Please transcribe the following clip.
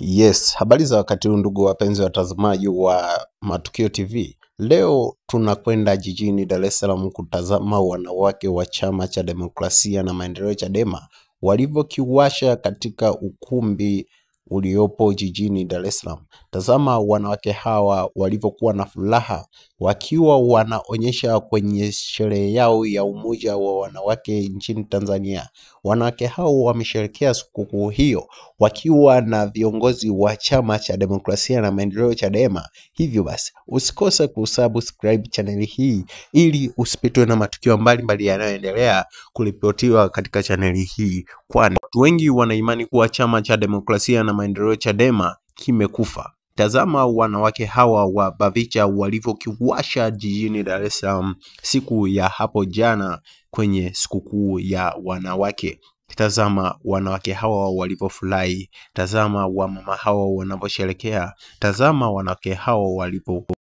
Yes, habari za wakati huu ndugu wapenzi watazamaji wa Matukio TV. Leo tunakwenda jijini Dar es Salaam kutazama wanawake wa Chama cha Demokrasia na Maendeleo Chadema walivyokiwasha katika ukumbi uliopo jijini Dar es Salaam. Tazama wanawake hawa walivyokuwa na furaha wakiwa wanaonyesha kwenye sherehe yao ya umoja wa wanawake nchini Tanzania. Wanawake hao wamesherehekea sikukuu hiyo wakiwa na viongozi wa Chama cha Demokrasia na Maendeleo Chadema. Hivyo basi usikose kusubscribe channel hii ili usipitwe na matukio mbalimbali yanayoendelea kuripotiwa katika channel hii, kwani watu wengi wanaimani kuwa Chama cha Demokrasia na Maendeleo Chadema kimekufa. Tazama wanawake hawa wa Bavicha walivyokiwasha jijini Dar es Salaam siku ya hapo jana kwenye sikukuu ya wanawake. Tazama wanawake hawa walivyofurahi, tazama wamama hawa wanavyosherehekea, tazama wanawake hawa walipo